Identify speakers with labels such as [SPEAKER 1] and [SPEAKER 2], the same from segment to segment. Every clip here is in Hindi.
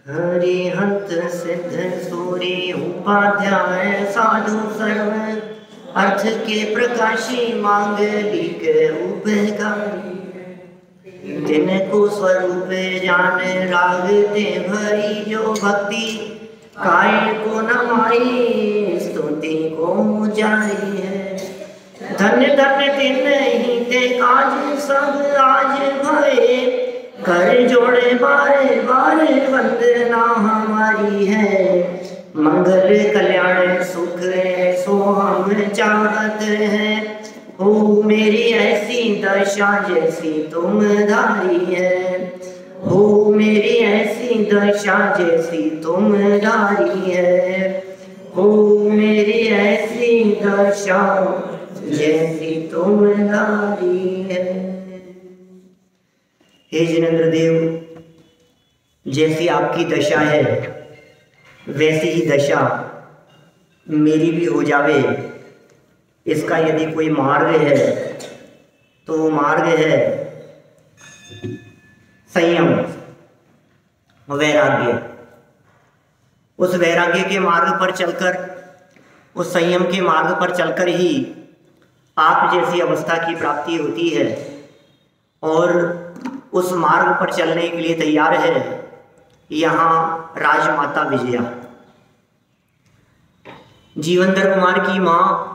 [SPEAKER 1] हरिहंत सिद्ध सूरी उपाध्याय साधु सर्व अर्थ के प्रकाशी मांग लीक उपकारी जिनको स्वरूप जान राग ते भरी जो भक्ति काय को नमाई स्तुति को जारी है। धन्य धन्य तिन ही ते काज सब आज भये कर जोड़े बारे बारे वंदना हमारी है। मंगल कल्याण सुख सो हम चाहत हैं हो मेरी ऐसी दशा जैसी तुम धारी है। हो मेरी ऐसी दशा जैसी तुम धारी है। हो मेरी ऐसी दशा जैसी तुम धारी है। हे जिनेंद्र देव, जैसी आपकी दशा है वैसी ही दशा मेरी भी हो जावे। इसका यदि कोई मार्ग है तो वो मार्ग है संयम, वैराग्य। उस वैराग्य के मार्ग पर चलकर, उस संयम के मार्ग पर चलकर ही आप जैसी अवस्था की प्राप्ति होती है। और उस मार्ग पर चलने के लिए तैयार है यहाँ राजमाता विजया। जीवनधर कुमार की माँ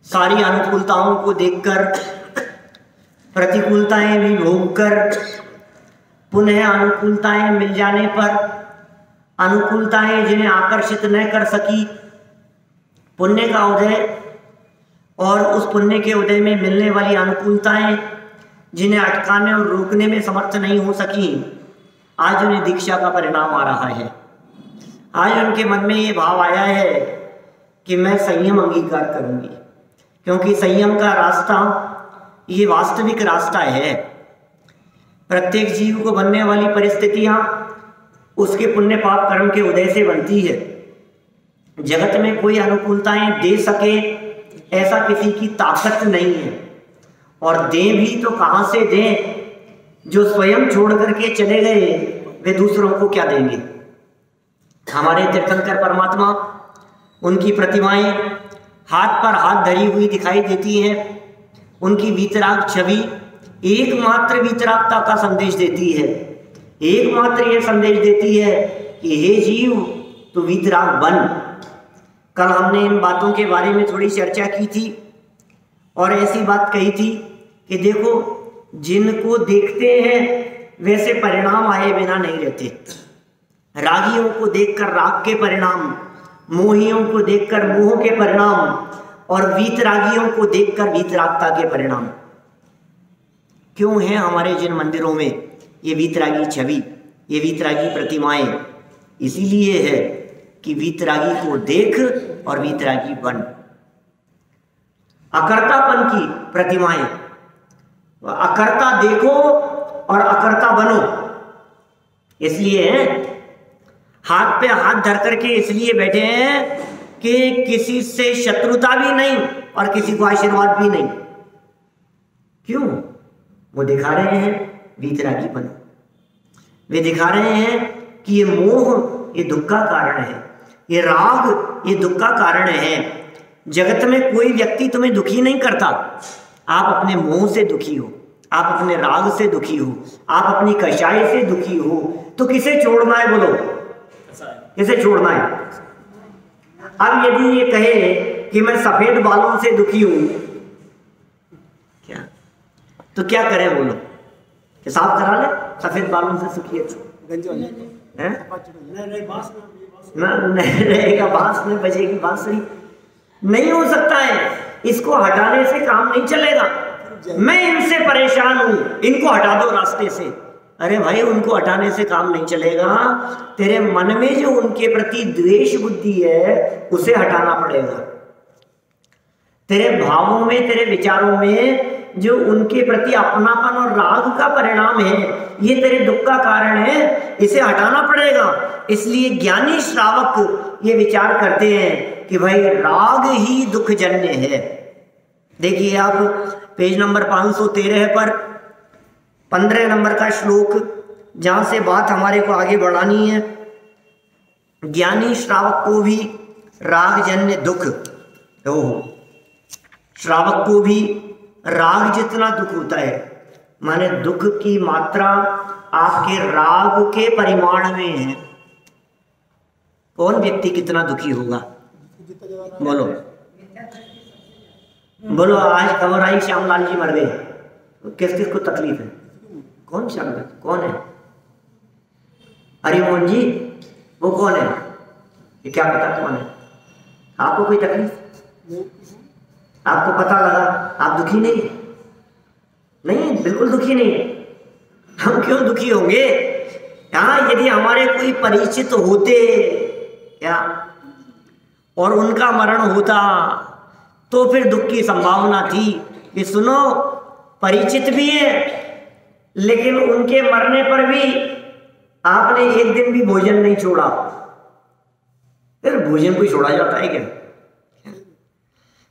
[SPEAKER 1] सारी अनुकूलताओं को देखकर, प्रतिकूलताएं भी भोगकर, पुनः अनुकूलताएं मिल जाने पर, अनुकूलताएं जिन्हें आकर्षित न कर सकी, पुण्य का उदय और उस पुण्य के उदय में मिलने वाली अनुकूलताएं जिन्हें अटकाने और रोकने में समर्थ नहीं हो सकी, आज उन्हें दीक्षा का परिणाम आ रहा है। आज उनके मन में ये भाव आया है कि मैं संयम अंगीकार करूंगी, क्योंकि संयम का रास्ता ये वास्तविक रास्ता है। प्रत्येक जीव को बनने वाली परिस्थितियां उसके पुण्य पाप कर्म के उदय से बनती है। जगत में कोई अनुकूलताएं दे सके ऐसा किसी की ताकत नहीं है, और दें भी तो कहां से दें? जो स्वयं छोड़ करके चले गए वे दूसरों को क्या देंगे? हमारे तीर्थंकर परमात्मा, उनकी प्रतिमाएं हाथ पर हाथ धरी हुई दिखाई देती हैं। उनकी वीतराग छवि एकमात्र वीतरागता का संदेश देती है। एकमात्र यह संदेश देती है कि हे जीव, तू वीतराग बन। कल हमने इन बातों के बारे में थोड़ी चर्चा की थी और ऐसी बात कही थी कि देखो, जिनको देखते हैं वैसे परिणाम आए बिना नहीं रहते। रागियों को देखकर राग के परिणाम, मोहियों को देखकर मोह के परिणाम, और वीतरागियों को देखकर वीतरागता के परिणाम। क्यों है हमारे जिन मंदिरों में ये वीतरागी छवि, ये वीतरागी प्रतिमाएं? इसीलिए है कि वीतरागी को देख और वीतरागी बन। अकर्तापन की प्रतिमाएं, अकर्ता देखो और अकर्ता बनो। इसलिए हाथ पे हाथ धर करके इसलिए बैठे हैं कि किसी से शत्रुता भी नहीं और किसी को आशीर्वाद भी नहीं। क्यों? वो दिखा रहे हैं वीतरागी बनो। वे दिखा रहे हैं कि ये मोह ये दुख का कारण है, ये राग ये दुख का कारण है। जगत में कोई व्यक्ति तुम्हें दुखी नहीं करता। आप अपने मोह से दुखी हो, आप अपने राग से दुखी हो, आप अपनी कषाय से दुखी हो, तो किसे छोड़ना है? बोलो, किसे छोड़ना है? अब यदि ये कहे कि मैं सफेद बालों से दुखी हूं, क्या तो क्या करें? बोलो, कि साफ करा ले सफेद बालों से सुखी है तो नहीं रहेगा, बांस में बजेगी बांसुरी। नहीं हो सकता है। इसको हटाने से काम नहीं चलेगा। मैं इनसे परेशान हूं, इनको हटा दो रास्ते से। अरे भाई, उनको हटाने से काम नहीं चलेगा। तेरे मन में जो उनके प्रति द्वेष बुद्धि है उसे हटाना पड़ेगा। तेरे भावों में, तेरे विचारों में जो उनके प्रति अपनापन और राग का परिणाम है, ये तेरे दुख का कारण है, इसे हटाना पड़ेगा। इसलिए ज्ञानी श्रावक ये विचार करते हैं कि भाई राग ही दुख जन्य है। देखिए आप पेज नंबर 513 पर 15 नंबर का श्लोक जहाँ से बात हमारे को आगे बढ़ानी है। ज्ञानी श्रावक को भी रागजन्य दुख, श्रावक को भी राग जितना दुख होता है, माने दुख की मात्रा आपके राग के परिमाण में है। कौन व्यक्ति कितना दुखी होगा? बोलो बोलो। आज खबर आई श्यामलाल जी मर गए, किस किस को तकलीफ है? कौन श्यामलाल? कौन है? हरिमोहन जी, वो कौन है? ये क्या पता कौन है? आपको कोई तकलीफ? आपको पता लगा, आप दुखी नहीं? नहीं, बिल्कुल दुखी नहीं। हम क्यों दुखी होंगे? हाँ, यदि हमारे कोई परिचित होते क्या और उनका मरण होता तो फिर दुख की संभावना थी कि सुनो, परिचित भी है लेकिन उनके मरने पर भी आपने एक दिन भी भोजन नहीं छोड़ा। फिर भोजन कोई छोड़ा जाता है क्या?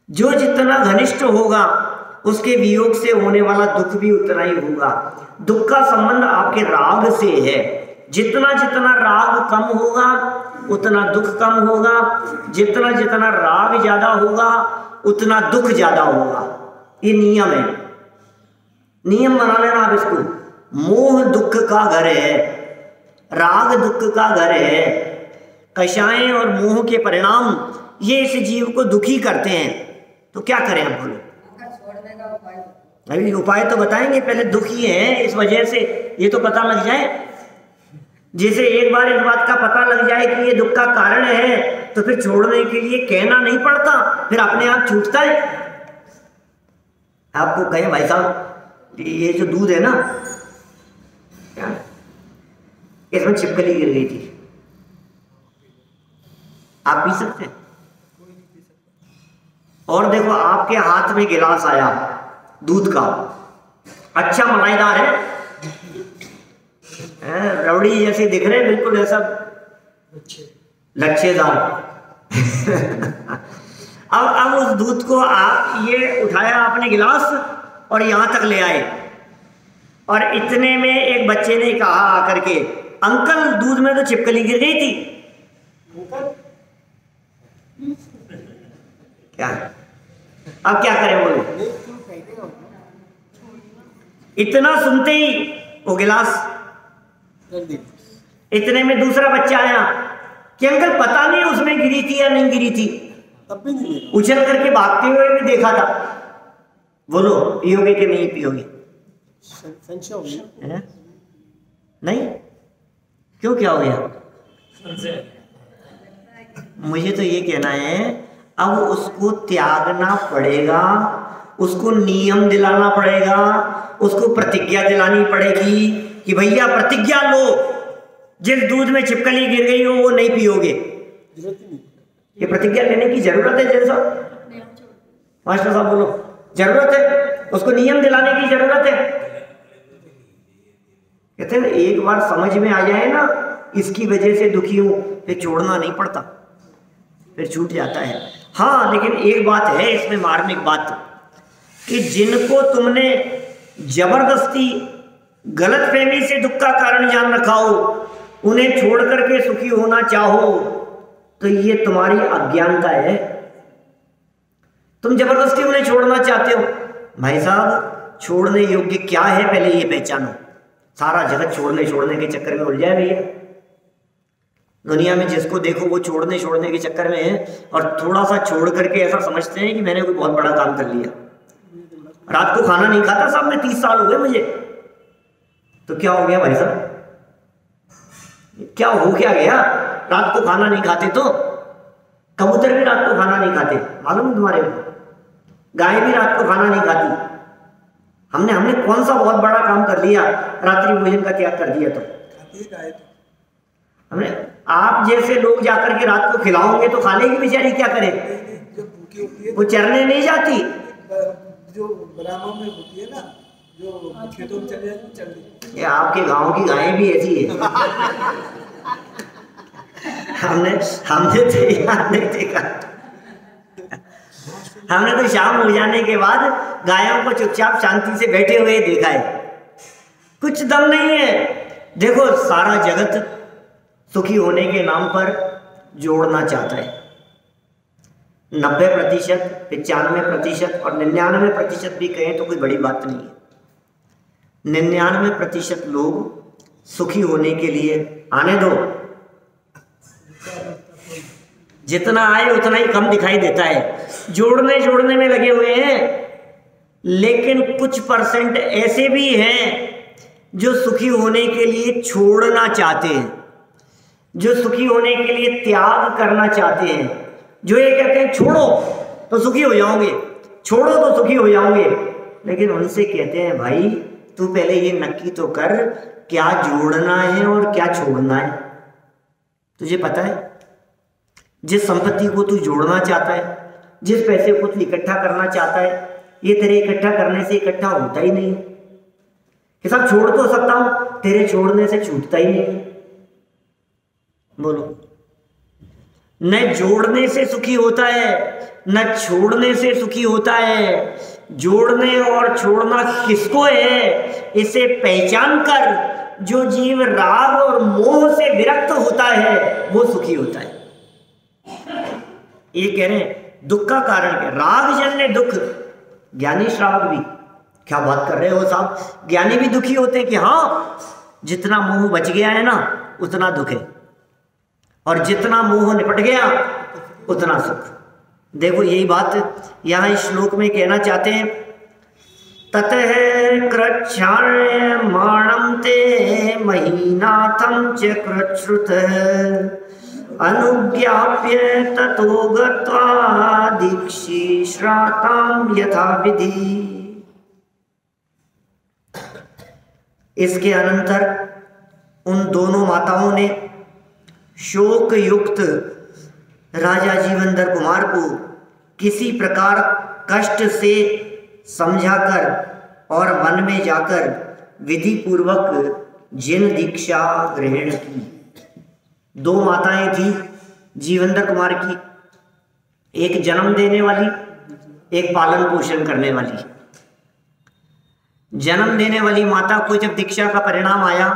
[SPEAKER 1] जो जितना घनिष्ठ होगा उसके वियोग से होने वाला दुख भी उतना ही होगा। दुख का संबंध आपके राग से है। जितना जितना राग कम होगा उतना दुख कम होगा, जितना जितना राग ज्यादा होगा उतना दुख ज्यादा होगा। ये नियम है, नियम बना लेना आप इसको। मोह दुख का घर है, राग दुख का घर है। कषाएं और मोह के परिणाम ये इस जीव को दुखी करते हैं। तो क्या करें आप? बोलो। अभी उपाय तो बताएंगे, पहले दुखी है इस वजह से, ये तो पता लग जाए। जैसे एक बार इस बात का पता लग जाए कि ये दुख का कारण है तो फिर छोड़ने के लिए कहना नहीं पड़ता, फिर अपने आप छूटता है। आपको कहें भाई साहब ये जो दूध है ना, इसमें छिपकली गिर गई थी, आप पी सकते हैं? और देखो आपके हाथ में गिलास आया दूध का, अच्छा मलाईदार है, रबड़ी जैसे दिख रहे, बिल्कुल ऐसा लच्छेदार। अब उस दूध को आप ये उठाया आपने गिलास और यहां तक ले आए, और इतने में एक बच्चे ने कहा आकर के, अंकल दूध में तो छिपकली गिर गई थी। क्या अब क्या करें? बोलो। इतना सुनते ही वो गिलास, इतने में दूसरा बच्चा आया कि अंकल पता नहीं उसमें गिरी थी या नहीं गिरी थी, तब भी नहीं, उछल करके भागते हुए भी देखा था। बोलो पियोगे कि नहीं पियोगे? नहीं? क्यों, क्या हो गया? मुझे तो ये कहना है अब उसको त्यागना पड़ेगा, उसको नियम दिलाना पड़ेगा, उसको प्रतिज्ञा दिलानी पड़ेगी कि भैया प्रतिज्ञा लो, जिस दूध में छिपकली गिर गई हो वो नहीं पियोगे। ये प्रतिज्ञा लेने की जरूरत है जैसा मास्टर साहब? बोलो। जरूरत है, उसको नियम दिलाने की जरूरत है। कहते हैं एक बार समझ में आ जाए ना इसकी वजह से दुखी हूं, फिर छोड़ना नहीं पड़ता, फिर छूट जाता है। हाँ, लेकिन एक बात है इसमें मार्मिक बात, कि जिनको तुमने जबरदस्ती गलतफहमी से दुख का कारण जान रखा हो, उन्हें छोड़ करके सुखी होना चाहो तो ये तुम्हारी अज्ञानता है। तुम जबरदस्ती उन्हें छोड़ना चाहते हो। भाई साहब छोड़ने योग्य क्या है पहले ये पहचानो। सारा जगत छोड़ने के चक्कर में उलझा है भैया। दुनिया में जिसको देखो वो छोड़ने के चक्कर में है, और थोड़ा सा छोड़ करके ऐसा समझते हैं कि मैंने कोई बहुत बड़ा काम कर लिया। रात को खाना नहीं खाता साहब, मैं 30 साल हो गए मुझे, तो क्या हो गया भाई साहब? क्या हो क्या गया? रात को खाना नहीं खाते तो कबूतर भी रात को खाना नहीं खाते, मालूम है तुम्हारे को? गाय भी रात को खाना नहीं खाती। हमने कौन सा बहुत बड़ा काम कर लिया, रात्रि भोजन का त्याग कर दिया? तो हमने, आप जैसे लोग जाकर के रात को खिलाओगे तो खा लेगी बेचारी, क्या करे? वो चरने नहीं जाती,
[SPEAKER 2] जो ग्रामों में होती है ना, जो खेतों में चले जाती।
[SPEAKER 1] ये आपके गांव की गायें भी ऐसी है। हमने तो याद नहीं देखा। हमने तो शाम हो जाने के बाद गायों को चुपचाप शांति से बैठे हुए देखा है। कुछ दम नहीं है। देखो सारा जगत सुखी होने के नाम पर जोड़ना चाहता है। 90%, 95% और 99% भी कहें तो कोई बड़ी बात नहीं है। 99% लोग सुखी होने के लिए, आने दो, जितना आए उतना ही कम दिखाई देता है, जोड़ने में लगे हुए हैं। लेकिन कुछ परसेंट ऐसे भी हैं जो सुखी होने के लिए छोड़ना चाहते हैं, जो सुखी होने के लिए त्याग करना चाहते हैं, जो ये कहते हैं छोड़ो तो सुखी हो जाओगे, छोड़ो तो सुखी हो जाओगे। लेकिन उनसे कहते हैं भाई तू पहले ये नक्की तो कर, क्या जोड़ना है और क्या छोड़ना है। तुझे पता है जिस संपत्ति को तू जोड़ना चाहता है, जिस पैसे को तू इकट्ठा करना चाहता है, ये तेरे इकट्ठा करने से इकट्ठा होता ही नहीं है। कि सब छोड़ तो सकता हूं, तेरे छोड़ने से छूटता ही नहीं है। बोलो, न जोड़ने से सुखी होता है न छोड़ने से सुखी होता है। जोड़ने और छोड़ना किसको है, इसे पहचान कर जो जीव राग और मोह से विरक्त होता है वो सुखी होता है। ये कह रहे हैं दुख का कारण क्या, राग जन्य दुख। ज्ञानी श्रावक भी, क्या बात कर रहे हो साहब, ज्ञानी भी दुखी होते हैं कि हाँ जितना मोह बच गया है ना उतना दुख है, और जितना मोह निपट गया उतना सुख। देखो यही बात यहाँ इस श्लोक में कहना चाहते हैं। ततः कृच्छ्रायमाणं ते महीनाथं च कृच्छ्रुतः अनुज्ञाप्य ततो गत्वा दीक्षिश्रातां यथाविधि। इसके अनंतर उन दोनों माताओं ने शोक युक्त राजा जीवनधर कुमार को किसी प्रकार कष्ट से समझाकर और वन में जाकर विधि पूर्वक जिन दीक्षा ग्रहण की। दो माताएं थी जीवनधर कुमार की, एक जन्म देने वाली, एक पालन पोषण करने वाली। जन्म देने वाली माता को जब दीक्षा का परिणाम आया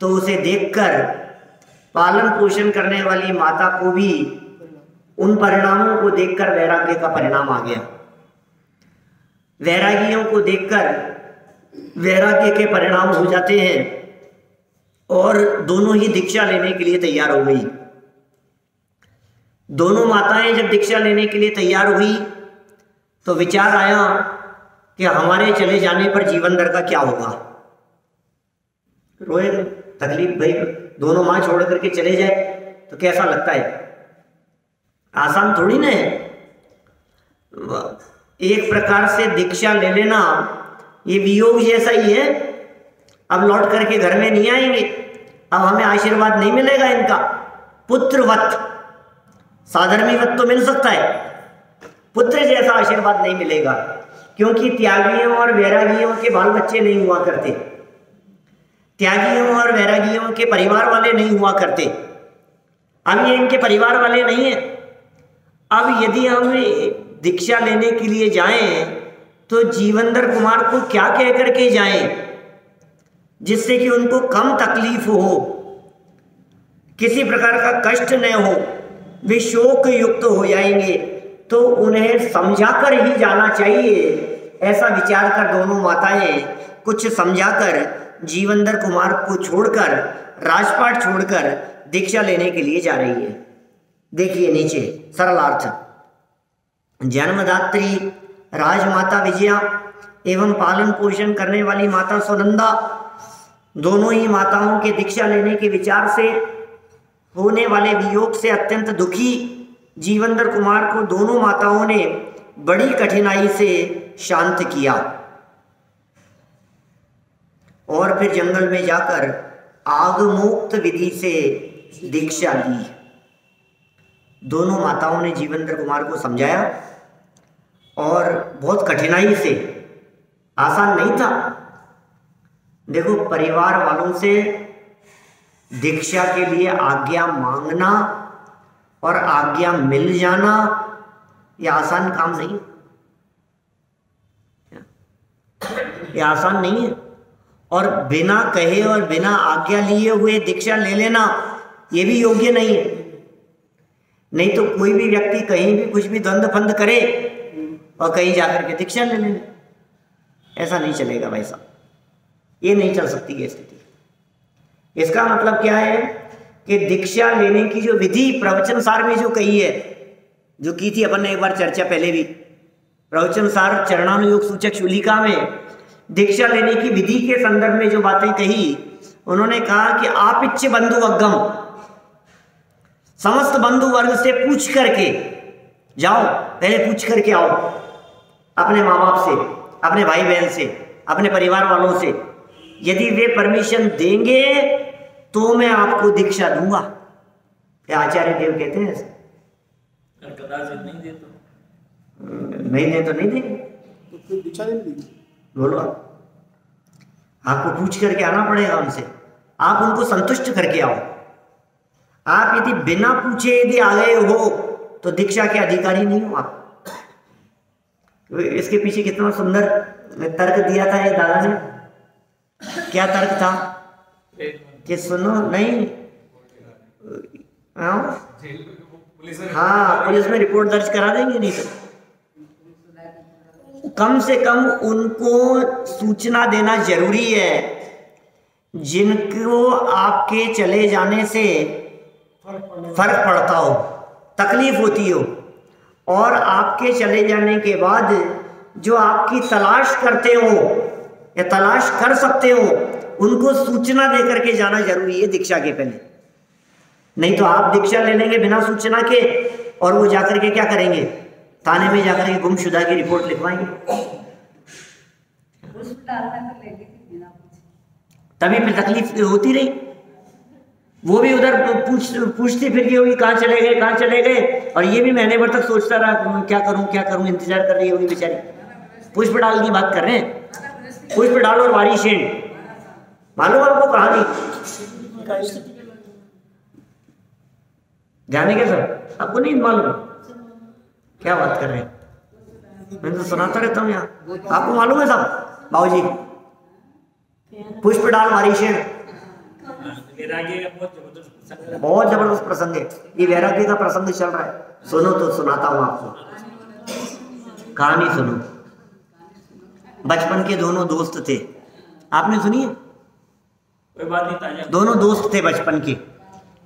[SPEAKER 1] तो उसे देखकर पालन पोषण करने वाली माता को भी उन परिणामों को देखकर वैराग्य का परिणाम आ गया। वैरागियों को देखकर वैराग्य के परिणाम हो जाते हैं और दोनों ही दीक्षा लेने के लिए तैयार हो गई। दोनों माताएं जब दीक्षा लेने के लिए तैयार हुई तो विचार आया कि हमारे चले जाने पर जीवनधर का क्या होगा। रोए, तकलीफ भाई, दोनों माँ छोड़ करके चले जाए तो कैसा लगता है, आसान थोड़ी ना है। एक प्रकार से दीक्षा ले लेना ये वियोग जैसा ही है। अब लौट करके घर में नहीं आएंगे, अब हमें आशीर्वाद नहीं मिलेगा इनका। पुत्रवत, साधर्मीवत तो मिल सकता है, पुत्र जैसा आशीर्वाद नहीं मिलेगा, क्योंकि त्यागियों और वैरागियों के बाल बच्चे नहीं हुआ करते, त्यागियों और वैरागियों के परिवार वाले नहीं हुआ करते। अब ये इनके परिवार वाले नहीं है। अब यदि हम दीक्षा लेने के लिए जाएं तो जीवनधर कुमार को क्या कह करके जाएं जिससे कि उनको कम तकलीफ हो, किसी प्रकार का कष्ट न हो, वे शोक युक्त हो जाएंगे, तो उन्हें समझाकर ही जाना चाहिए। ऐसा विचार कर दोनों माताएं कुछ समझाकर जीवनधर कुमार को छोड़कर, राजपाट छोड़कर दीक्षा लेने के लिए जा रही है। देखिए नीचे सरलार्थ। जन्मदात्री राजमाता विजया एवं पालन पोषण करने वाली माता सुनंदा, दोनों ही माताओं के दीक्षा लेने के विचार से होने वाले वियोग से अत्यंत दुखी जीवनधर कुमार को दोनों माताओं ने बड़ी कठिनाई से शांत किया और फिर जंगल में जाकर आगमोक्त विधि से दीक्षा ली। दोनों माताओं ने जीवनधर कुमार को समझाया और बहुत कठिनाई से, आसान नहीं था। देखो, परिवार वालों से दीक्षा के लिए आज्ञा मांगना और आज्ञा मिल जाना ये आसान काम नहीं, ये आसान नहीं है। और बिना कहे और बिना आज्ञा लिए हुए दीक्षा ले लेना ये भी योग्य नहीं है। नहीं तो कोई भी व्यक्ति कहीं भी कुछ भी द्वंद्व फंद करे और कहीं जाकर के दीक्षा ले लेने, ऐसा नहीं चलेगा भाई साहब, ये नहीं चल सकती ये स्थिति। इसका मतलब क्या है कि दीक्षा लेने की जो विधि प्रवचन सार में जो कही है, जो की थी अपन ने एक बार चर्चा पहले भी, प्रवचन सार चरणानुयोग सूचक शूलिका में दीक्षा लेने की विधि के संदर्भ में जो बातें कही, उन्होंने कहा कि आप इच्छ बंधु अगम, समस्त बंधु वर्ग से पूछ करके जाओ, पहले पूछ करके आओ अपने माँ बाप से, अपने भाई बहन से, अपने परिवार वालों से, यदि वे परमिशन देंगे तो मैं आपको दीक्षा दूंगा। आचार्य देव कहते हैं ऐसे, नहीं दे तो नहीं देंगे,
[SPEAKER 2] तो फिर दीक्षा नहीं देंगे।
[SPEAKER 1] बोलो, आपको पूछ करके आना पड़ेगा उनसे, आप उनको संतुष्ट करके आओ। आप यदि बिना पूछे यदि आ गए हो तो दीक्षा के अधिकारी नहीं हो आप। इसके पीछे कितना सुंदर तर्क दिया था ये दादा ने। क्या तर्क था कि सुनो नहीं, हाँ पुलिस में रिपोर्ट दर्ज करा देंगे, नहीं तो कम से कम उनको सूचना देना जरूरी है जिनको आपके चले जाने से फर्क पड़ता हो, तकलीफ होती हो, और आपके चले जाने के बाद जो आपकी तलाश करते हो या तलाश कर सकते हो, उनको सूचना दे करके जाना जरूरी है दीक्षा के पहले। नहीं तो आप दीक्षा ले लेंगे बिना सूचना के और वो जाकर के क्या करेंगे, थाने में जाकर के गुमशुदा की रिपोर्ट लिखवाएंगे। तभी फिर तकलीफ होती रही, वो भी उधर पूछती फिर होगी कहाँ चले गए, कहाँ चले गए, और ये भी महीने भर तक सोचता रहा क्या करूं, इंतजार कर रही होगी बेचारी। पुष्प डाल की बात कर रहे हैं, पुष्प डाल और वारी शेण, मालूम आपको कहानी, जाने के सर आपको नहीं मालूम, क्या बात कर रहे हैं, मैं तो सुनाता रहता हूँ यहाँ, आपको मालूम है साहब बाबूजी, पुष्प डाल वारी शेण, बहुत जबरदस्त प्रसंग है ये, वैराग्य का प्रसंग चल रहा है, सुनो तो सुनाता हूँ आपको कहानी सुनो। बचपन के दोनों दोस्त थे, आपने सुनी है? कोई बात नहीं, ताजा। दोनों दोस्त थे बचपन के,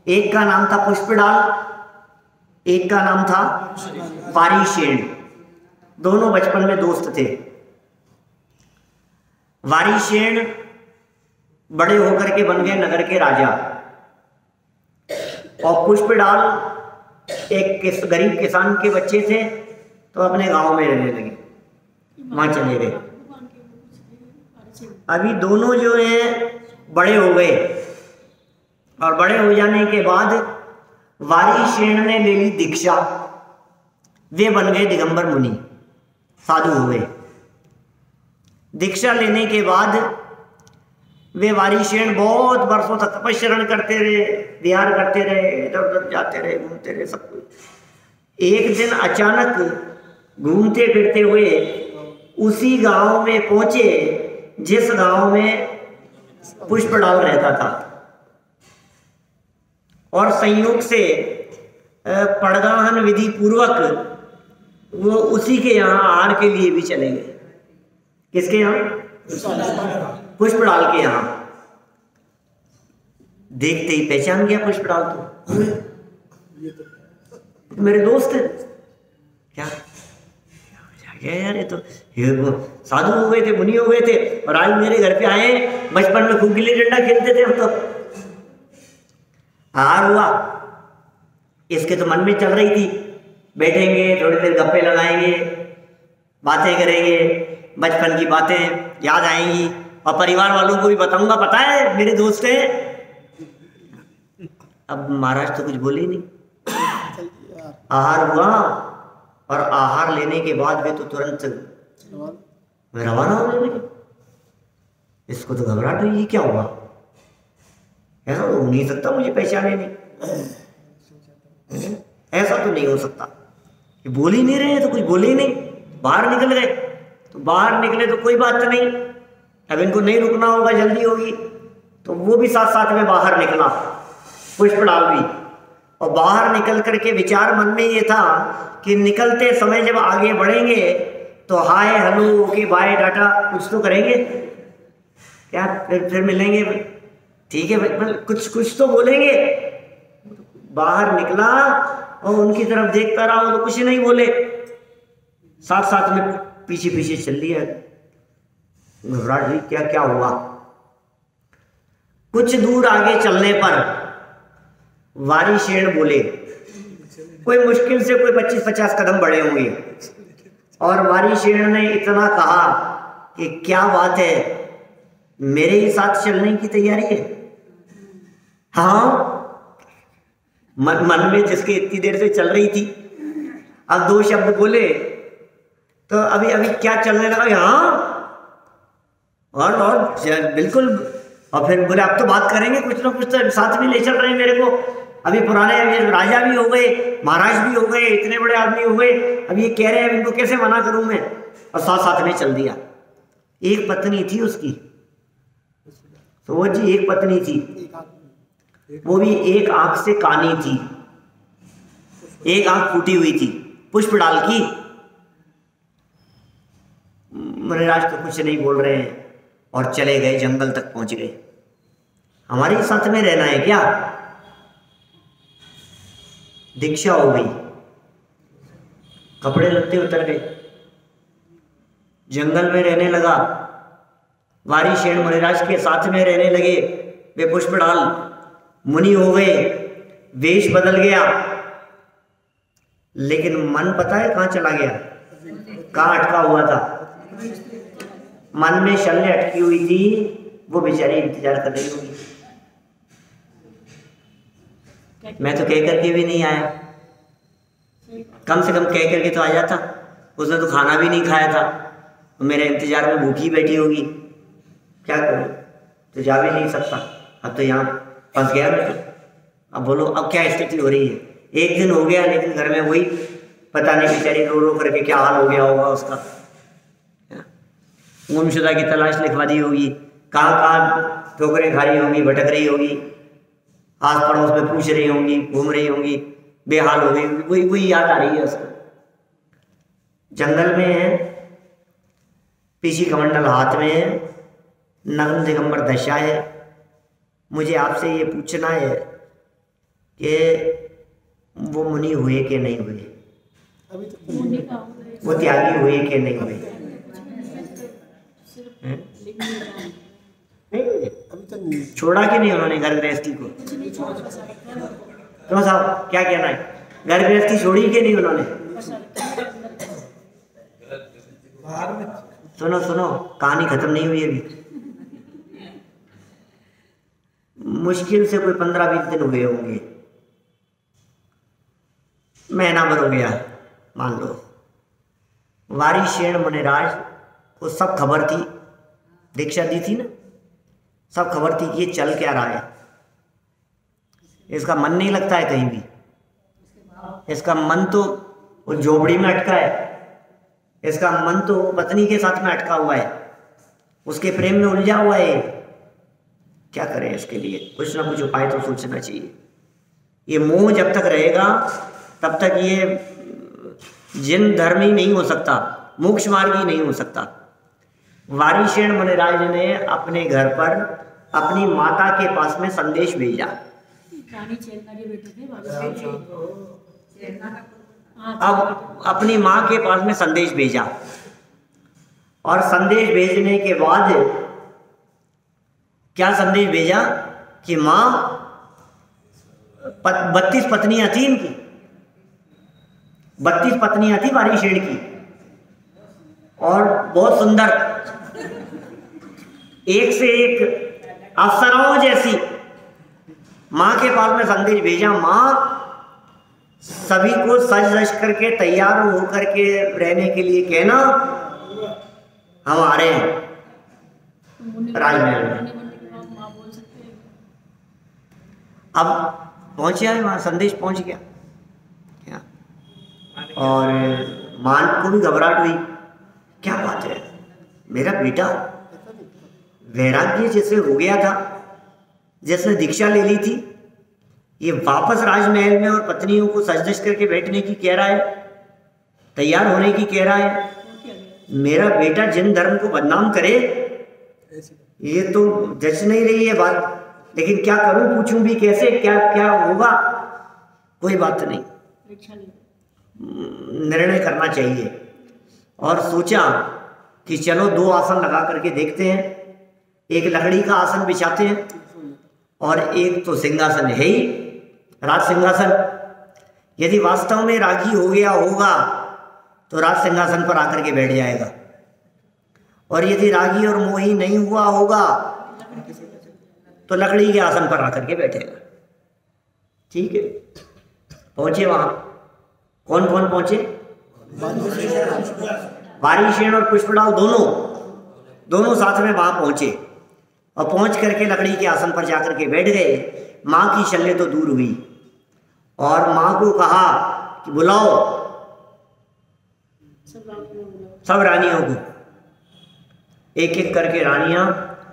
[SPEAKER 1] एक का नाम था पुष्पडाल, एक का नाम था वारीशेण, दोनों बचपन में दोस्त थे। वारीशेण बड़े होकर के बन गए नगर के राजा, और पुष्पडाल एक गरीब किसान के बच्चे थे, तो अपने गांव में रहने लगे, वहां चले गए। अभी दोनों जो हैं बड़े हो गए, और बड़े हो जाने के बाद वारीशेण ने ले ली दीक्षा, वे बन गए दिगंबर मुनि, साधु हो गए। दीक्षा लेने के बाद वे वारीशेण बहुत वर्षों तक तपस्या करते रहे, विहार करते रहे, इधर उधर जाते रहे, घूमते रहे सब कुछ। एक दिन अचानक घूमते फिरते हुए उसी गांव में पहुंचे जिस गांव में पुष्पडाल रहता था, और संयोग से पड़गाहन विधि पूर्वक वो उसी के यहाँ आहार के लिए भी चले गए। किसके यहाँ? पुष्पडाल के यहाँ। देखते ही पहचान गया पुष्पडाल, तो मेरे दोस्त है क्या यार, ये तो साधु हो गए थे, मुनि हो गए थे, और आज मेरे घर पे आए। बचपन में खूब गिल्ली डंडा खेलते थे हम तो, हार हुआ, इसके तो मन में चल रही थी, बैठेंगे थोड़ी देर गप्पे लगाएंगे, बातें करेंगे, बचपन की बातें याद आएंगी, और परिवार वालों को भी बताऊंगा, पता है मेरे दोस्त हैं। अब महाराज तो कुछ बोले ही नहीं। आहार हुआ, और आहार लेने के बाद वे तो तुरंत रवाना होने लगे। इसको तो घबराहट हुई, क्या हुआ, ऐसा तो हो नहीं सकता, मुझे पहचाने नहीं, ऐसा तो नहीं हो सकता, ये बोल ही नहीं रहे, तो कुछ बोले ही नहीं। बाहर निकल गए, तो बाहर निकले तो कोई बात नहीं, अब इनको नहीं रुकना होगा, जल्दी होगी, तो वो भी साथ साथ में बाहर निकला, पुष्पलाल भी। और बाहर निकल करके विचार मन में ये था कि निकलते समय जब आगे बढ़ेंगे तो hi hello okay bye tata कुछ तो करेंगे क्या, फिर मिलेंगे, ठीक है भाई, कुछ तो बोलेंगे। बाहर निकला और उनकी तरफ देखता रहा, वो तो कुछ नहीं बोले, साथ साथ में पीछे पीछे चल लिया। घबराहट हुई, क्या क्या हुआ। कुछ दूर आगे चलने पर वारिशेण बोले, कोई मुश्किल से कोई 25-50 कदम बढ़े होंगे, और वारिशेण ने इतना कहा कि क्या बात है, मेरे ही साथ चलने की तैयारी है। हाँ, मन में जिसके इतनी देर से चल रही थी, अब 2 शब्द बोले तो अभी क्या चलने लगा। हाँ और बिल्कुल। और फिर बोले अब तो बात करेंगे, कुछ ना कुछ तो साथ में ले चल रहे हैं मेरे को। अभी पुराने राजा भी हो गए, महाराज भी हो गए, इतने बड़े आदमी हो गए, अब ये कह रहे हैं, इनको कैसे मना करूं मैं। और साथ साथ में चल दिया। एक पत्नी थी उसकी, तो जी एक पत्नी थी, वो भी एक आंख से कानी थी, एक आंख फूटी हुई थी, पुष्पलाल की। मुनिराज तो कुछ नहीं बोल रहे हैं और चले गए, जंगल तक पहुंच गए। हमारे साथ में रहना है क्या? दीक्षा हो गई, कपड़े लत्ते उतर गए, जंगल में रहने लगा। वारिशेण मुनिराज के साथ में रहने लगे। वे पुष्पलाल मुनि हो गए, वेश बदल गया, लेकिन मन पता है कहां चला गया, कहां अटका हुआ था। मन में शल्य अटकी हुई थी, वो बेचारी इंतजार कर रही होगी। मैं तो कह करके भी नहीं आया, कम से कम कह करके तो आ जाता। उसने तो खाना भी नहीं खाया था, तो मेरे इंतजार में भूखी बैठी होगी। क्या करूं, तो जा भी नहीं सकता, अब तो यहाँ फंस गया मैं तो। अब बोलो अब क्या स्थिति हो रही है। एक दिन हो गया, लेकिन घर में वही पता नहीं बेचारी रो रो करके क्या हाल हो गया होगा उसका। गुमशुदा की तलाश लिखवा दी होगी, कहाँ कहाँ ठोकरें खा रही होंगी, भटक रही होगी, आस पड़ोस में पूछ रही होंगी, घूम रही होंगी, बेहाल हो गई, वही याद आ रही है उसको। जंगल में है, पीछी कमंडल हाथ में है, नग्न दिगंबर दशा है। मुझे आपसे ये पूछना है कि वो मुनि हुए कि नहीं हुए, वो त्यागी हुए कि नहीं हुए? छोड़ा कि नहीं उन्होंने घर गृहस्थी को? क्यों साहब, क्या कहना है? घर गृहस्थी छोड़ी कि नहीं उन्होंने? सुनो सुनो, कहानी खत्म नहीं हुई अभी। मुश्किल से कोई 15-20 दिन हुए होंगे, महीना भर हो गया मान लो। वारिशेण मुनिराज को सब खबर थी, दीक्षा दी थी ना, सब खबर थी कि ये चल क्या रहा है। इसका मन नहीं लगता है कहीं भी, इसका मन तो वो झोपड़ी में अटका है, इसका मन तो पत्नी के साथ में अटका हुआ है, उसके प्रेम में उलझा हुआ है। क्या करें इसके लिए? कुछ ना कुछ उपाय तो सोचना चाहिए। ये मोह जब तक रहेगा तब तक ये जिन धर्मी नहीं हो सकता, मोक्ष मार्गी नहीं हो सकता। वारिशेण मुनिराज ने अपने घर पर अपनी माता के पास में संदेश भेजा। अब अपनी माँ के पास में संदेश भेजा, और संदेश भेजने के बाद क्या संदेश भेजा कि माँ 32 पत्नियां थी इनकी, 32 पत्नियां थी वारिशेण की, और बहुत सुंदर, एक से एक अप्सराओं जैसी। माँ के पास में संदेश भेजा, माँ सभी को सज धज करके तैयार हो करके रहने के लिए कहना, हम आ रहे हैं राजमहल में। अब पहुंचे हैं वहाँ, संदेश पहुंच गया क्या? और मां को भी घबराहट हुई, क्या बात है, मेरा बेटा वैराग्य जैसे हो गया था, जिसने दीक्षा ले ली थी, ये वापस राजमहल में और पत्नियों को सज-धज करके बैठने की कह रहा है, तैयार होने की कह रहा है। मेरा बेटा जिन धर्म को बदनाम करे, ये तो जच नहीं रही है बात। लेकिन क्या करूं, पूछूं भी कैसे, क्या क्या होगा, कोई बात नहीं, निर्णय करना चाहिए। और सोचा कि चलो 2 आसन लगा करके देखते हैं। एक लकड़ी का आसन बिछाते हैं और एक तो सिंहासन है ही, राज सिंहासन। यदि वास्तव में रागी हो गया होगा तो राज सिंहासन पर आकर के बैठ जाएगा, और यदि रागी और मोही नहीं हुआ होगा तो लकड़ी के आसन पर आकर के बैठेगा। ठीक है, पहुंचे वहां। कौन कौन पहुंचे? वारिशेन और पुष्पड़ाल दोनों साथ में वहां पहुंचे, और पहुंच करके लकड़ी के आसन पर जाकर के बैठ गए। माँ की शल्य तो दूर हुई, और माँ को कहा कि बुलाओ सब रानियों को। एक एक करके रानियां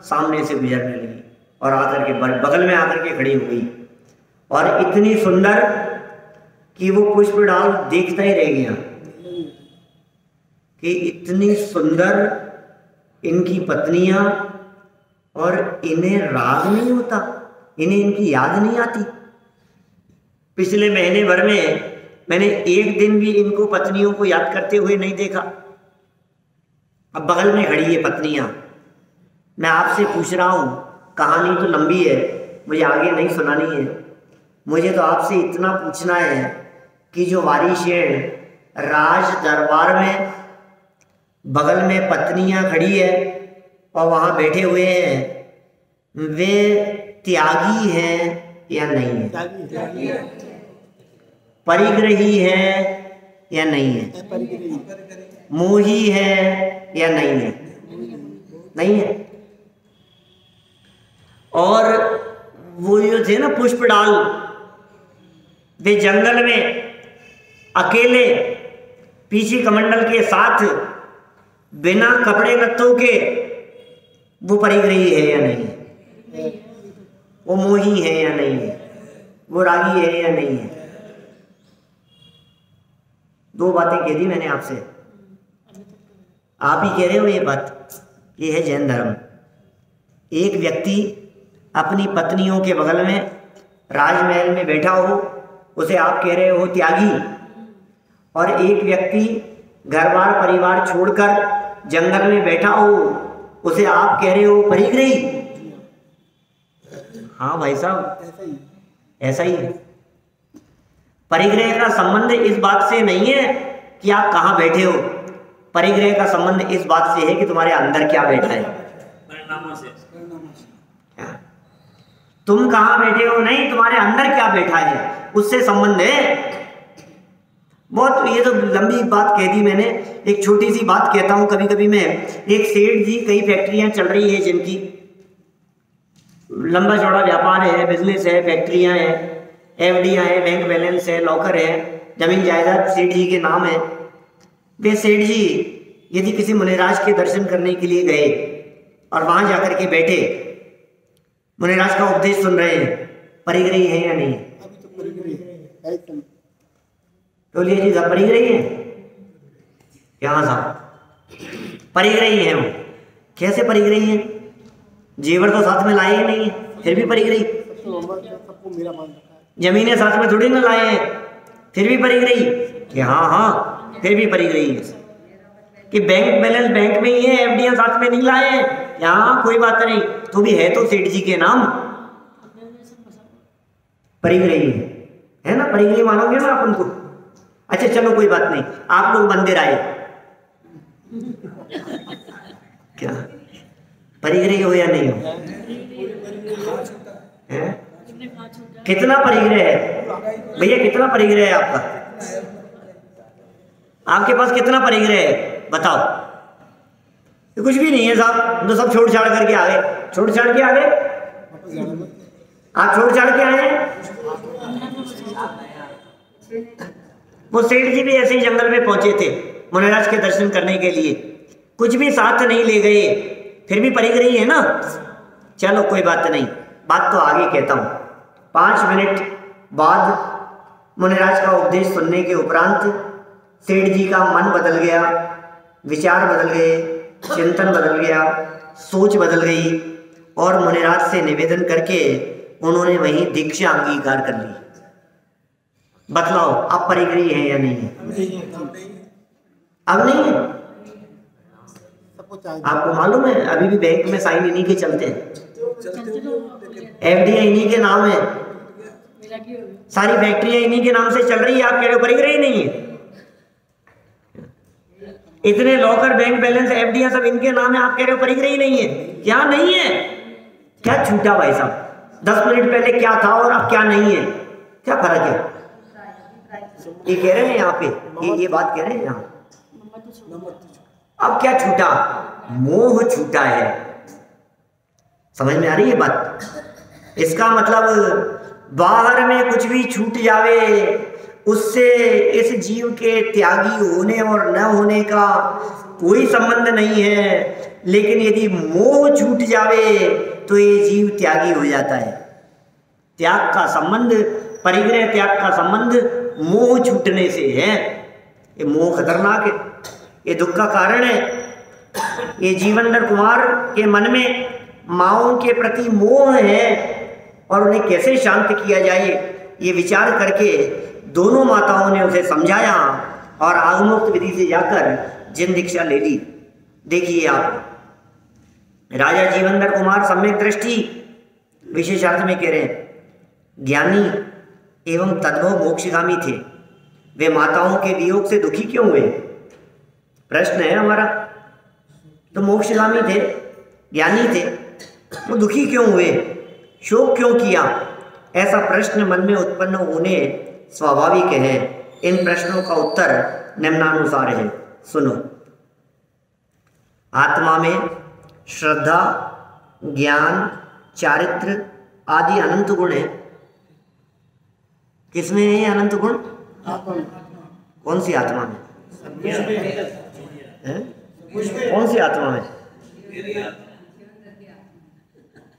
[SPEAKER 1] सामने से गुजरने लगी और आकर के बगल में आकर के खड़ी हो गई, और इतनी सुंदर कि वो पुष्पडाल देखता ही रह गया कि इतनी सुंदर इनकी पत्नियां, और इन्हें राग नहीं होता, इन्हें इनकी याद नहीं आती। पिछले महीने भर में मैंने एक दिन भी इनको पत्नियों को याद करते हुए नहीं देखा। अब बगल में खड़ी है पत्नियां। मैं आपसे पूछ रहा हूं, कहानी तो लंबी है, मुझे आगे नहीं सुनानी है। मुझे तो आपसे इतना पूछना है कि जो वारिशेन राज दरबार में बगल में पत्नियां खड़ी है और वहां बैठे हुए हैं, वे त्यागी हैं या नहीं है? परिग्रही है या नहीं है? मोही है या नहीं है? नहीं है। और वो जो थे ना पुष्पडाल, वे जंगल में अकेले पीछे कमंडल के साथ बिना कपड़े लत्तों के, वो परिग्रही है या नहीं है? वो मोही है या नहीं है? वो रागी है या नहीं है? 2 बातें कह दी मैंने आपसे, आप ही कह रहे हो ये बात। ये है जैन धर्म। एक व्यक्ति अपनी पत्नियों के बगल में राजमहल में बैठा हो, उसे आप कह रहे हो त्यागी, और एक व्यक्ति घर बार परिवार छोड़कर जंगल में बैठा हो, उसे आप कह रहे हो परिग्रही। हाँ भाई साहब, ऐसा ही है। परिग्रह का संबंध इस बात से नहीं है कि आप कहाँ बैठे हो, परिग्रह का संबंध इस बात से है कि तुम्हारे अंदर क्या बैठा है, परिणामों से। तुम कहाँ बैठे हो नहीं, तुम्हारे अंदर क्या बैठा है, उससे संबंध है। बहुत, ये तो लंबी बात कह दी मैंने, एक छोटी सी बात कहता हूँ कभी कभी मैं। एक सेठ जी, कई फैक्ट्रियां चल रही है जिनकी लंबा चौड़ा व्यापार है, बिजनेस है, फैक्ट्रियां हैं, एफडियां है, बैंक बैलेंस है, लॉकर है, जमीन जायदाद सेठ जी के नाम है। वे सेठ जी यदि किसी मुनिराज के दर्शन करने के लिए गए और वहां जाकर के बैठे, मुनिराज का उपदेश सुन रहे हैं, परिग्रही है या नहीं? तो लिए जी सब परिग्रही है। यहाँ साहब परिग्रही है। वो कैसे परिग्रही है? जेवर तो साथ में लाए ही नहीं है, फिर भी परिग्रही। जमीनें साथ में थोड़ी ना लाए हैं, फिर भी परिग्रही। कि हाँ हाँ, फिर भी परिग्रही है। कि बैंक बैलेंस बैंक में ही है, एफडियां साथ में नहीं लाए हैं, यहाँ कोई बात नहीं, तो भी है तो सेठ जी के नाम, परिग्रही है ना? परिग्रही मानोगे ना आप उनको? अच्छा चलो कोई बात नहीं, आप लोग मंदिर आए, क्या परिग्रही हो या नहीं हो? कितना परिग्रह है भैया? कितना परिग्रह है आपका? आपके पास कितना परिग्रह है बताओ? तो कुछ भी नहीं है साहब, तो सब छोड़ छाड़ करके आ गए। छोड़ छाड़ के आ गए आप? छोड़ छाड़ के आए हैं? वो सेठ जी भी ऐसे ही जंगल में पहुंचे थे मुनिराज के दर्शन करने के लिए, कुछ भी साथ नहीं ले गए। फिर भी परिग रही है ना। चलो कोई बात नहीं, बात तो आगे कहता हूँ। 5 मिनट बाद मुनिराज का उपदेश सुनने के उपरांत सेठ जी का मन बदल गया, विचार बदल गए, चिंतन बदल गया, सोच बदल गई और मुनिराज से निवेदन करके उन्होंने वहीं दीक्षा अंगीकार कर ली। बतलाओ अब परिग्रही है या नहीं है? अब नहीं है। आपको मालूम है अभी भी बैंक में साइन इन्हीं के चलते हैं, एफडीआई इन्हीं के नाम है, सारी फैक्ट्रियां इन्हीं के नाम से चल रही है। आप कह रहे हो परिग्रही नहीं है? इतने लॉकर, बैंक बैलेंस, एफडीआई सब इनके नाम है, आप कह रहे हो परिग्रही नहीं है? क्या नहीं है? क्या छूटा भाई साहब? 10 मिनट पहले क्या था और अब क्या नहीं है, क्या फर्क है? ये कह रहे हैं यहाँ पे, ये बात कह रहे हैं यहाँ। अब क्या छूटा? मोह छूटा है। समझ में आ रही है बात? इसका मतलब बाहर में कुछ भी छूट जावे उससे इस जीव के त्यागी होने और न होने का कोई संबंध नहीं है, लेकिन यदि मोह छूट जावे तो ये जीव त्यागी हो जाता है। त्याग का संबंध, परिग्रह त्याग का संबंध मोह छूटने से है। ये मोह खतरनाक है, ये दुख का कारण है। ये जीवनधर कुमार के मन में माओं के प्रति मोह है और उन्हें कैसे शांत किया जाए ये विचार करके दोनों माताओं ने उसे समझाया और आगमोक्त विधि से जाकर जिन दीक्षा ले ली। देखिए आप, राजा जीवनधर कुमार सम्यक दृष्टि विशेषार्थ में कह रहे हैं, ज्ञानी एवं तद्भव मोक्षगामी थे। वे माताओं के वियोग से दुखी क्यों हुए? प्रश्न है हमारा। तो मोक्षगामी थे, ज्ञानी थे, वो दुखी क्यों हुए, शोक क्यों किया? ऐसा प्रश्न मन में उत्पन्न होने स्वाभाविक है। इन प्रश्नों का उत्तर निम्नानुसार है, सुनो। आत्मा में श्रद्धा, ज्ञान, चारित्र आदि अनंत गुण है। किसमें है ये अनंत गुण? कौन सी आत्मा में? कौन सी आत्मा में?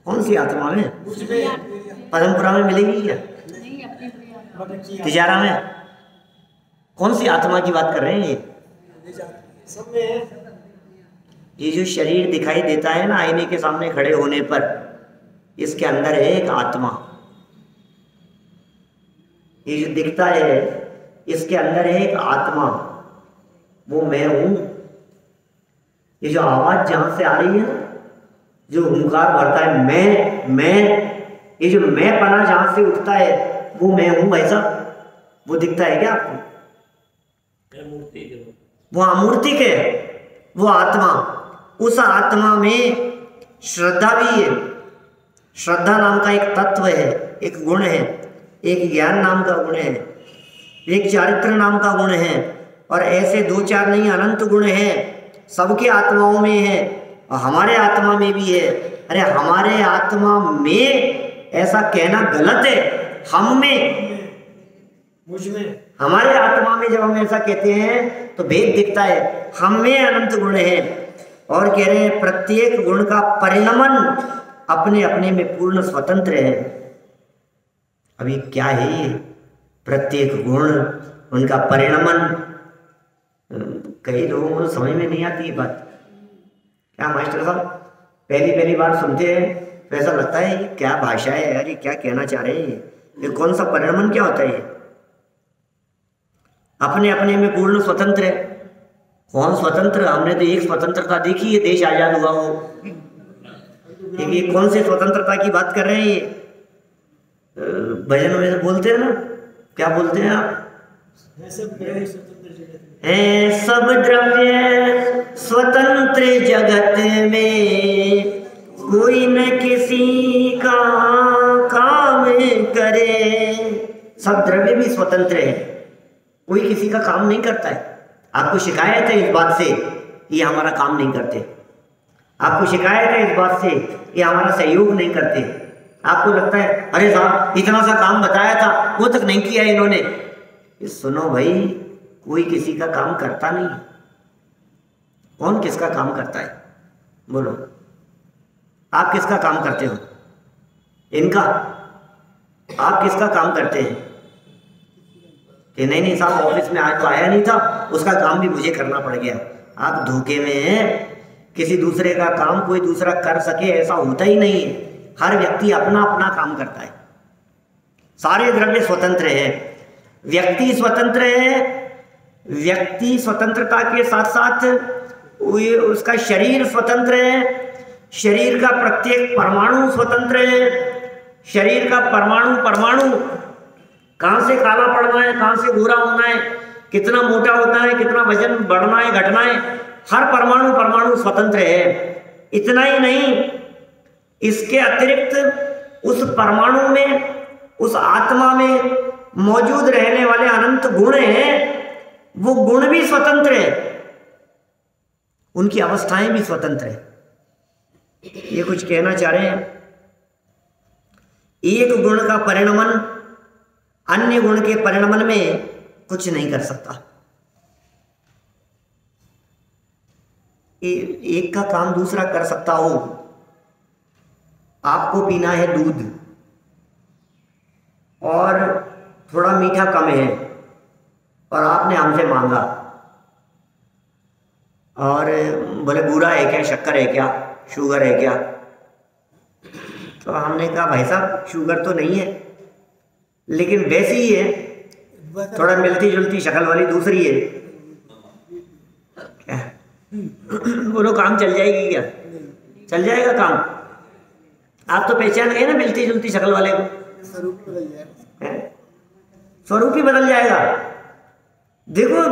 [SPEAKER 1] कौन सी आत्मा में? परंपरा में मिलेगी क्या? तिजारा में? कौन सी आत्मा की बात कर रहे हैं? ये जो शरीर दिखाई देता है ना आईने के सामने खड़े होने पर, इसके अंदर है एक आत्मा। ये जो दिखता है इसके अंदर है एक आत्मा, वो मैं हूं। ये जो आवाज जहां से आ रही है, जो हुंकार भरता है मैं, ये जो मैं पना जहां से उठता है वो मैं हूं भाई साहब। वो दिखता है क्या आपको? वो अमूर्तिक है, वो आत्मा। उस आत्मा में श्रद्धा भी है। श्रद्धा नाम का एक तत्व है, एक गुण है, एक ज्ञान नाम का गुण है, एक चारित्र नाम का गुण है, और ऐसे 2-4 नहीं अनंत गुण हैं। सबके आत्माओं में है और हमारे आत्मा में भी है। अरे हमारे आत्मा में ऐसा कहना गलत है, हम में, मुझ में, हमारे आत्मा में जब हम ऐसा कहते हैं तो भेद दिखता है। हम में अनंत गुण है और कह रहे हैं प्रत्येक गुण का परिणमन अपने अपने में पूर्ण स्वतंत्र है। अभी क्या है ये प्रत्येक गुण, उनका परिणमन? कई लोगों को समझ में नहीं आती ये बात। क्या मास्टर साहब पहली बार सुनते हैं तो ऐसा लगता है ये क्या भाषा है यार, ये क्या कहना चाह रहे हैं, ये कौन सा परिणमन क्या होता है? अपने अपने में पूर्ण स्वतंत्र है। कौन स्वतंत्र? हमने तो एक स्वतंत्रता देखी है, देश आजाद हुआ हो। ये कौन से स्वतंत्रता की बात कर रहे हैं? ये भजन में बोलते हैं ना, क्या बोलते हैं आप? है सब द्रव्य स्वतंत्र जगत में, कोई न किसी का काम करे। सब द्रव्य भी स्वतंत्र है, कोई किसी का काम नहीं करता है। आपको शिकायत है इस बात से ये हमारा काम नहीं करते, आपको शिकायत है इस बात से ये हमारा सहयोग नहीं करते। आपको लगता है अरे साहब इतना सा काम बताया था वो तक नहीं किया इन्होंने। ये सुनो भाई, कोई किसी का काम करता नहीं। कौन किसका काम करता है बोलो? आप किसका काम करते हो? इनका? आप किसका काम करते हैं? कि नहीं नहीं साहब ऑफिस में आज तो आया नहीं था, उसका काम भी मुझे करना पड़ गया। आप धोखे में हैं। किसी दूसरे का काम कोई दूसरा कर सके ऐसा होता ही नहीं है। हर व्यक्ति अपना अपना काम करता है। सारे द्रव्य स्वतंत्र है, व्यक्ति स्वतंत्र है। व्यक्ति स्वतंत्रता के साथ साथ उसका शरीर स्वतंत्र है। शरीर का प्रत्येक परमाणु स्वतंत्र है। शरीर का परमाणु परमाणु कहाँ से काला पड़ना है, कहाँ से गोरा होना है, कितना मोटा होता है, कितना वजन बढ़ना है घटना है, हर परमाणु परमाणु स्वतंत्र है। इतना ही नहीं, इसके अतिरिक्त उस परमाणु में, उस आत्मा में मौजूद रहने वाले अनंत गुण हैं, वो गुण भी स्वतंत्र है, उनकी अवस्थाएं भी स्वतंत्र है। ये कुछ कहना चाह रहे हैं, एक गुण का परिणमन अन्य गुण के परिणमन में कुछ नहीं कर सकता। एक का काम दूसरा कर सकता हो। आपको पीना है दूध और थोड़ा मीठा कम है और आपने हमसे मांगा और बोले बुरा है क्या, शक्कर है क्या, शुगर है क्या? तो हमने कहा भाई साहब शुगर तो नहीं है, लेकिन वैसी ही है, थोड़ा मिलती जुलती शक्ल वाली दूसरी है। क्या बोलो काम चल जाएगी क्या? चल जाएगा काम। आप तो पहचान गए ना मिलती जुलती शक्ल वाले को। स्वरूप ही बदल जाएगा। देखो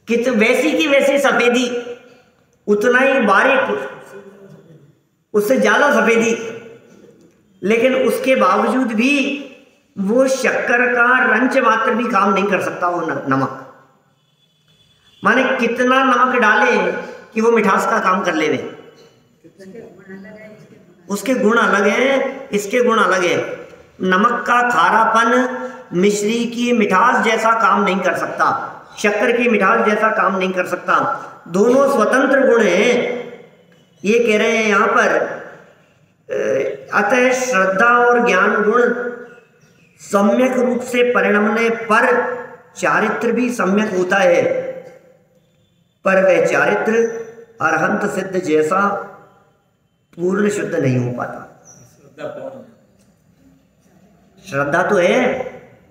[SPEAKER 1] कि वैसी की वैसी सफेदी, उतना ही बारीक, उससे ज्यादा सफेदी, लेकिन उसके बावजूद भी वो शक्कर का रंच मात्र भी काम नहीं कर सकता। वो नमक माने कितना नमक डाले कि वो मिठास का काम कर लेवे। उसके गुण अलग हैं, इसके गुण अलग है। नमक का खारापन मिश्री की मिठास जैसा काम नहीं कर सकता, शक्कर की मिठास जैसा काम नहीं कर सकता। दोनों स्वतंत्र गुण हैं। ये कह रहे हैं यहाँ पर, अतः श्रद्धा और ज्ञान गुण सम्यक रूप से परिणमने पर चारित्र भी सम्यक होता है, पर वह चारित्र अरहंत सिद्ध जैसा पूर्ण शुद्ध नहीं हो पाता। श्रद्धा तो है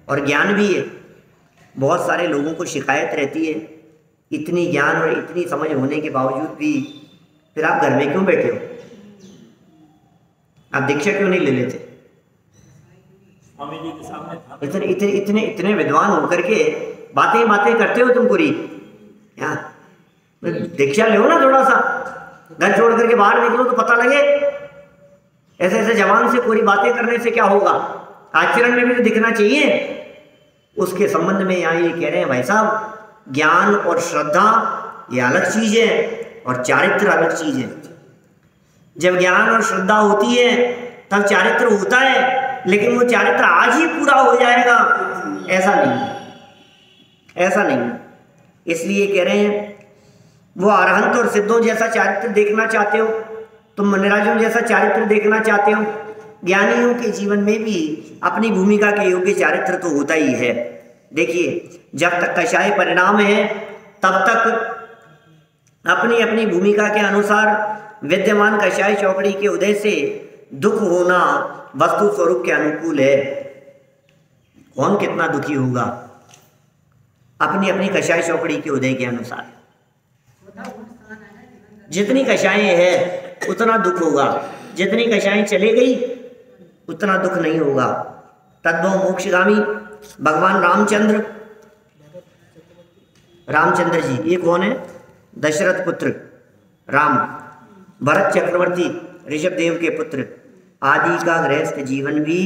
[SPEAKER 1] और ज्ञान भी है। बहुत सारे लोगों को शिकायत रहती है, इतनी ज्ञान और इतनी समझ होने के बावजूद भी फिर आप घर में क्यों बैठे हो? आप दीक्षा क्यों नहीं ले लेते?
[SPEAKER 3] स्वामी जी के सामने
[SPEAKER 1] इतने इतने इतने इतने विद्वान होकर के बातें बातें करते हो तुम पूरी। दीक्षा ले ना थोड़ा सा, घर छोड़ करके बाहर निकलो तो पता लगे। ऐसे ऐसे जवान से पूरी बातें करने से क्या होगा? आचरण में भी तो दिखना चाहिए। उसके संबंध में यहाँ ये कह रहे हैं भाई साहब, ज्ञान और श्रद्धा ये अलग चीज है और चारित्र अलग चीज है। जब ज्ञान और श्रद्धा होती है तब चारित्र होता है, लेकिन वो चारित्र आज ही पूरा हो जाएगा ऐसा नहीं, ऐसा नहीं। इसलिए कह रहे हैं वो अरहंत और सिद्धों जैसा चारित्र देखना चाहते हो, तुम मुनिराजों जैसा चारित्र देखना चाहते हो। ज्ञानियों के जीवन में भी अपनी भूमिका के योग्य चारित्र तो होता ही है। देखिए, जब तक कषाय परिणाम है तब तक अपनी अपनी भूमिका के अनुसार विद्यमान कषाय चौकड़ी के उदय से दुख होना वस्तु स्वरूप के अनुकूल है। कौन कितना दुखी होगा? अपनी अपनी कषाय चौकड़ी के उदय के अनुसार। जितनी कषायें है उतना दुख होगा, जितनी कषायें चले गई उतना दुख नहीं होगा। तद्भव मोक्षगामी भगवान रामचंद्र जी, ये कौन है? दशरथ पुत्र राम, भरत चक्रवर्ती ऋषभ देव के पुत्र। आदि का गृहस्थ जीवन भी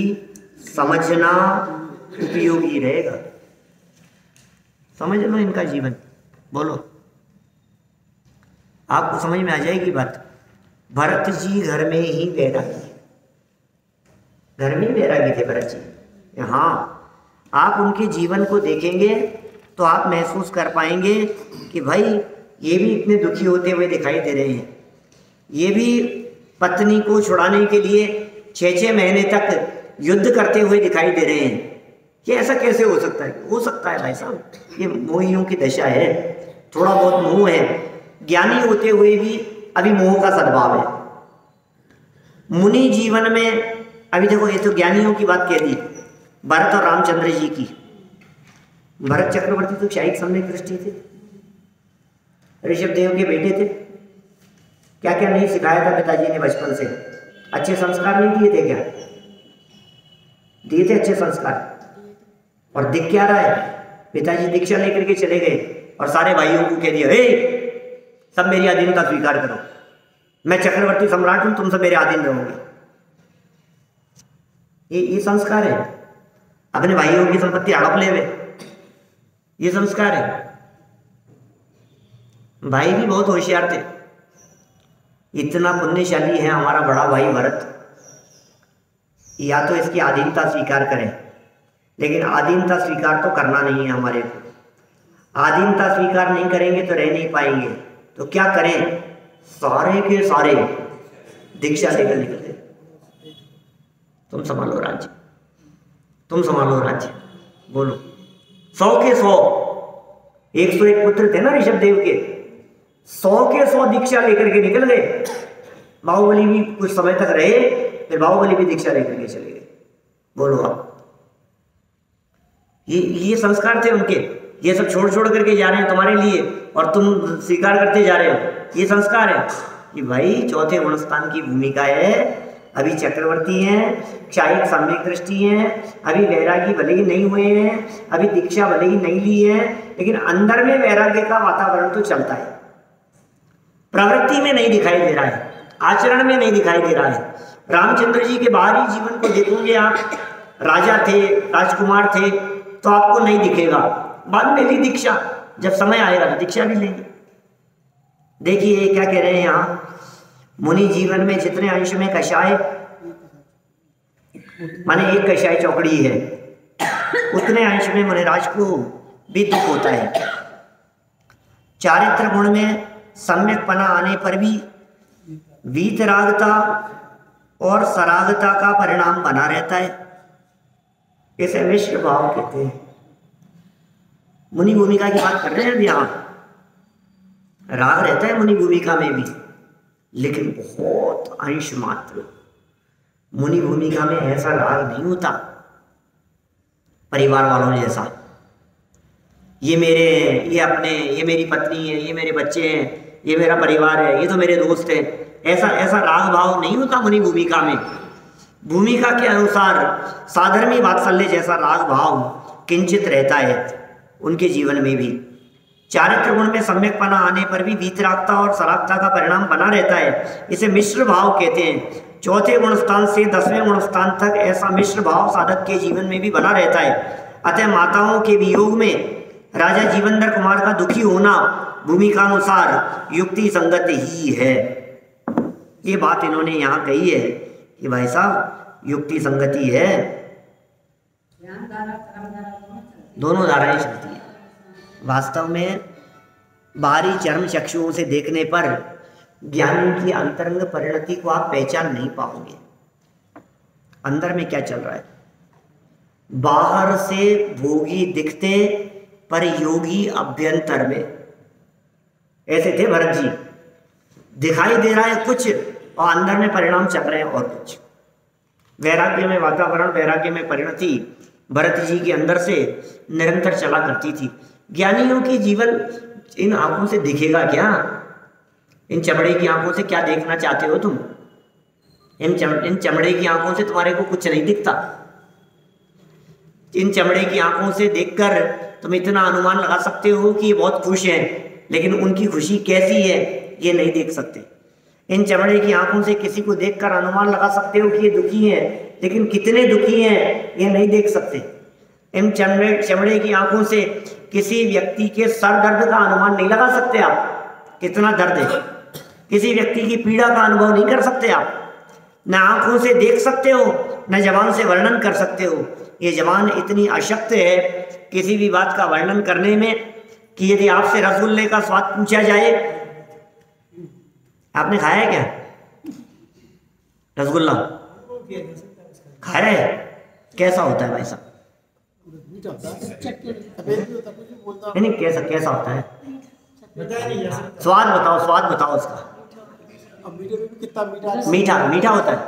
[SPEAKER 1] समझना उपयोगी रहेगा। समझ लो इनका जीवन, बोलो आपको समझ में आ जाएगी बात। भरत जी घर में ही बैरागी, घर में ही बैरागी थे भरत जी। हाँ, आप उनके जीवन को देखेंगे तो आप महसूस कर पाएंगे कि भाई ये भी इतने दुखी होते हुए दिखाई दे रहे हैं, ये भी पत्नी को छुड़ाने के लिए 6-6 महीने तक युद्ध करते हुए दिखाई दे रहे हैं। ये ऐसा कैसे हो सकता है? हो सकता है भाई साहब, ये मोहियों की दशा है, थोड़ा बहुत मोह है। ज्ञानी होते हुए भी अभी मोह का सद्भाव है। मुनि जीवन में, अभी देखो ये तो ज्ञानियों की बात कह दी, भरत और रामचंद्र जी की। भरत चक्रवर्ती तो क्षायिक सम्यक दृष्टि थे, ऋषभ देव के बेटे थे। क्या क्या नहीं सिखाया था पिताजी ने बचपन से? अच्छे संस्कार नहीं दिए थे क्या? दिए थे अच्छे संस्कार। और दिख क्या रहा है? पिताजी दीक्षा लेकर के चले गए और सारे भाइयों को कह दिया, हे सब मेरी अधीनता स्वीकार करो, मैं चक्रवर्ती सम्राट हूं, तुम सब मेरे अधीन रहोगे। ये संस्कार है। अपने भाइयों की संपत्ति हड़प ले, ये संस्कार है। भाई भी बहुत होशियार थे। इतना पुण्यशाली है हमारा बड़ा भाई भरत, या तो इसकी अधीनता स्वीकार करें, लेकिन अधीनता स्वीकार तो करना नहीं है हमारे को। अधीनता स्वीकार नहीं करेंगे तो रह नहीं पाएंगे। तो क्या करें? सारे के सारे दीक्षा लेकर निकले। तुम संभालो राज्य, तुम संभालो राज्य, बोलो। 100 के 100, 101 पुत्र थे ना ऋषभ देव के, 100 के 100 दीक्षा लेकर के निकल गए। बाहुबली भी कुछ समय तक रहे, फिर बाहुबली भी दीक्षा लेकर के चले गए। बोलो आप, ये संस्कार थे उनके। ये सब छोड़ छोड़ करके जा रहे हैं तुम्हारे लिए और तुम स्वीकार करते जा रहे हो। ये संस्कार है कि भाई चौथे गुण स्थान की भूमिका है। अभी चक्रवर्ती हैं, क्षायिक सम्यक दृष्टि हैं, अभी वैरागी भले ही नहीं हुए हैं, अभी दीक्षा भले ही नहीं ली है, लेकिन अंदर में वैराग्य का वातावरण तो चलता है। प्रवृत्ति में नहीं दिखाई दे रहा है, आचरण में नहीं दिखाई दे रहा है। रामचंद्र जी के बाहरी जीवन को देखोगे आप, राजा थे, राजकुमार थे, तो आपको नहीं दिखेगा। बाद में ली दीक्षा, जब समय आएगा तो दीक्षा भी लेंगे। देखिए क्या कह रहे हैं यहाँ, मुनि जीवन में जितने अंश में कषाय, माने एक कषाय चौकड़ी है, उतने अंश में मुनिराज को भी दुख होता है। चारित्र गुण में सम्यकपना आने पर भी वीतरागता और सरागता का परिणाम बना रहता है। इसे मिश्र भाव कहते हैं। मुनि भूमिका की बात कर रहे हैं अब यहाँ। राग रहता है मुनि भूमिका में भी, लेकिन बहुत अंश मात्र। मुनि भूमिका में ऐसा राग नहीं होता परिवार वालों जैसा। ये मेरी पत्नी है, ये मेरे बच्चे हैं, ये मेरा परिवार है, ये तो मेरे दोस्त हैं, ऐसा राग भाव नहीं होता मुनि भूमिका में। भूमिका के अनुसार साधर्मी वात्सल्य जैसा राग भाव किंचित रहता है उनके जीवन में भी। चारित्र गुण में सम्यकपना आने पर भी वीतरागता और सरागता का परिणाम बना रहता है। इसे मिश्र भाव कहते हैं। चौथे गुण स्थान से 10वें गुण स्थान तक ऐसा मिश्र भाव साधक के जीवन में भी बना रहता है। अतः माताओं के वियोग में राजा जीवनधर कुमार का दुखी होना भूमिका अनुसार युक्ति संगत ही है। ये बात इन्होंने यहाँ कही है कि भाई साहब युक्ति संगति है, दोनों धाराएं चलती है। वास्तव में बाहरी चर्म चक्षुओं से देखने पर ज्ञानी की अंतरंग परिणति को आप पहचान नहीं पाओगे, अंदर में क्या चल रहा है। बाहर से भोगी दिखते पर योगी अभ्यंतर में। ऐसे थे भरत जी, दिखाई दे रहा है कुछ और अंदर में परिणाम चल रहे हैं और कुछ। वैराग्य में वातावरण, वैराग्य में परिणति भरत जी के अंदर से निरंतर चला करती थी। ज्ञानियों की जीवन इन आंखों से दिखेगा क्या? इन चमड़े की आंखों से क्या देखना चाहते हो तुम? इन चमड़े की आंखों से तुम्हारे को कुछ नहीं दिखता। इन चमड़े की आंखों से देखकर तुम इतना अनुमान लगा सकते हो कि ये बहुत खुश हैं, लेकिन उनकी खुशी कैसी है ये नहीं देख सकते। इन चमड़े की आंखों से किसी को देखकर अनुमान लगा सकते हो कि ये दुखी है, लेकिन कितने दुखी हैं ये नहीं देख सकते। इन चमड़े की आंखों से किसी व्यक्ति के सर दर्द का अनुमान नहीं लगा सकते आप, कितना दर्द है। किसी व्यक्ति की पीड़ा का अनुभव नहीं कर सकते आप। न आंखों से देख सकते हो, न जबान से वर्णन कर सकते हो। ये जबान इतनी अशक्त है किसी भी बात का वर्णन करने में कि यदि आपसे रसगुल्ले का स्वाद पूछा जाए, आपने खाया है क्या? रसगुल्ला
[SPEAKER 2] वो किया जा सकता है उसका।
[SPEAKER 1] खाया है? कैसा होता है भाई साहब?
[SPEAKER 2] मीठा होता है,
[SPEAKER 1] नहीं नहीं, कैसा कैसा होता है?
[SPEAKER 2] बताया नहीं जा सकता।
[SPEAKER 1] स्वाद बताओ उसका।
[SPEAKER 2] अब मीठे में भी कितना मीठा
[SPEAKER 1] मीठा मीठा होता है?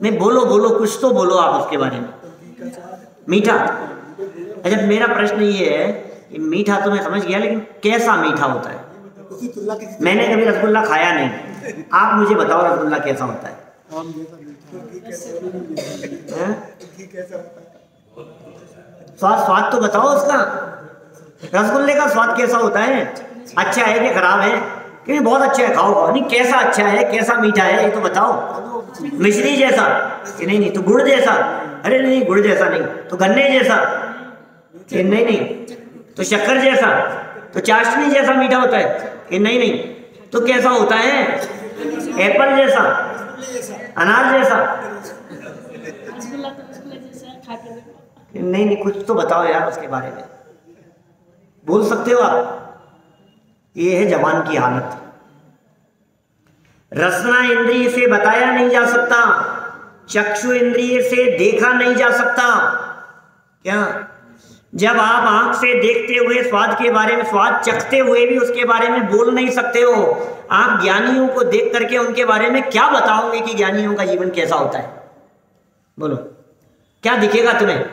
[SPEAKER 1] नहीं, बोलो कुछ तो बोलो आप उसके बारे में। मीठा? अच्छा, मेरा प्रश्न ये है कि मीठा तो मैं समझ गया, लेकिन कैसा मीठा होता है?
[SPEAKER 2] उसकी तुलना किसी
[SPEAKER 1] मैंने कभी रसगुल्ला खाया नहीं, आप मुझे बताओ रसगुल्ला कैसा होता है?
[SPEAKER 2] आम जैसा मीठा
[SPEAKER 1] हैं?
[SPEAKER 2] घी कैसा होता है?
[SPEAKER 1] स्वाद तो बताओ उसका। रसगुल्ले का स्वाद कैसा होता है? अच्छा है कि खराब है? कि बहुत अच्छा है, खाओ। नहीं, कैसा अच्छा है, कैसा मीठा है, ये तो बताओ। मिश्री जैसा कि नहीं? तो गुड़ जैसा? अरे नहीं, गुड़ जैसा नहीं। तो गन्ने जैसा कि नहीं? तो शक्कर जैसा? तो चाशनी जैसा मीठा होता है कि नहीं? तो कैसा होता है? एप्पल जैसा? अनार जैसा? नहीं, कुछ तो बताओ यार उसके बारे में। बोल सकते हो आप? ये है जवान की हालत। रसना इंद्रिय से बताया नहीं जा सकता, चक्षु इंद्रिय से देखा नहीं जा सकता। क्या? जब आप आंख से देखते हुए स्वाद के बारे में, स्वाद चखते हुए भी उसके बारे में बोल नहीं सकते हो, आप ज्ञानियों को देख करके उनके बारे में क्या बताओगे कि ज्ञानियों का जीवन कैसा होता है? बोलो, क्या दिखेगा तुम्हें?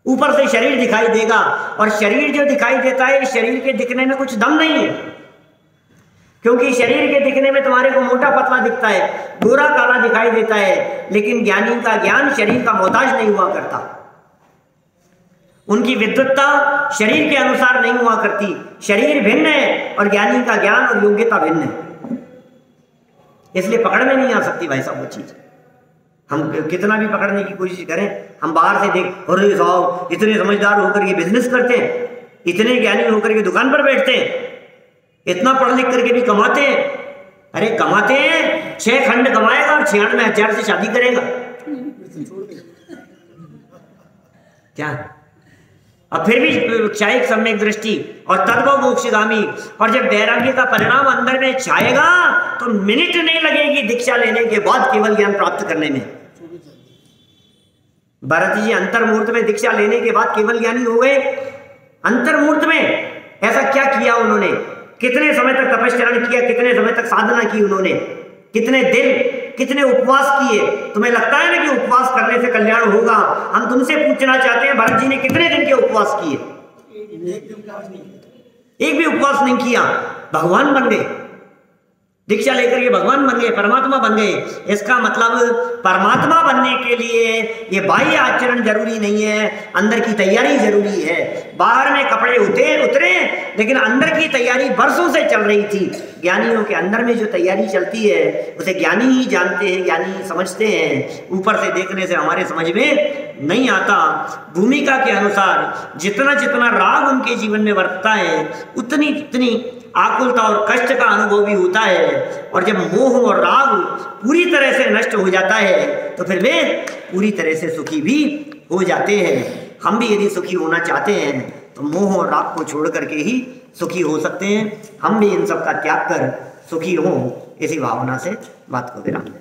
[SPEAKER 1] ऊपर से शरीर दिखाई देगा, और शरीर जो दिखाई देता है, शरीर के दिखने में कुछ दम नहीं है। क्योंकि शरीर के दिखने में तुम्हारे को मोटा पतला दिखता है, गोरा काला दिखाई देता है, लेकिन ज्ञानी का ज्ञान शरीर का मोहताज नहीं हुआ करता। उनकी विद्वत्ता शरीर के अनुसार नहीं हुआ करती। शरीर भिन्न है और ज्ञानी का ज्ञान और योग्यता भिन्न है, इसलिए पकड़ में नहीं आ सकती भाई साहब वो चीज। हम कितना भी पकड़ने की कोशिश करें, हम बाहर से देख, अरे साहब इतने समझदार होकर के बिजनेस करते हैं, इतने ज्ञानी होकर के दुकान पर बैठते हैं, इतना पढ़ लिख करके भी कमाते हैं। अरे कमाते हैं, 6 खंड कमाएगा और 96,000 से शादी करेगा। क्या? और फिर भी क्षायिक सम्यक दृष्टि और तद्भव मोक्षगामी, और जब वैराग्य का परिणाम अंदर में छाएगा तो मिनट नहीं लगेगी दीक्षा लेने के बाद केवल ज्ञान प्राप्त करने में। भरत जी अंतर्मुहूर्त में दीक्षा लेने के बाद केवल ज्ञानी हो गए। अंतर्मुहूर्त में ऐसा क्या किया उन्होंने? कितने समय तक तपस्चरण किया, कितने समय तक साधना की उन्होंने, कितने दिन, कितने उपवास किए? तुम्हें लगता है ना कि उपवास करने से कल्याण होगा? हम तुमसे पूछना चाहते हैं, भरत जी ने कितने दिन के उपवास किए? एक भी उपवास नहीं किया, भगवान बन गए। दीक्षा लेकर के भगवान बन गए, परमात्मा बन गए। इसका मतलब परमात्मा बनने के लिए ये बाह्य आचरण जरूरी नहीं है, अंदर की तैयारी जरूरी है। बाहर में कपड़े उतरे, लेकिन अंदर की तैयारी बरसों से चल रही थी। ज्ञानियों के अंदर में जो तैयारी चलती है उसे ज्ञानी ही जानते हैं, ज्ञानी ही समझते हैं। ऊपर से देखने से हमारे समझ में नहीं आता। भूमिका के अनुसार जितना जितना राग उनके जीवन में बरतता है, उतनी आकुलता और कष्ट का अनुभव भी होता है। और जब मोह और राग पूरी तरह से नष्ट हो जाता है तो फिर वे पूरी तरह से सुखी भी हो जाते हैं। हम भी यदि सुखी होना चाहते हैं तो मोह और राग को छोड़ करके ही सुखी हो सकते हैं। हम भी इन सब का त्याग कर सुखी हों, इसी भावना से बात को विराम।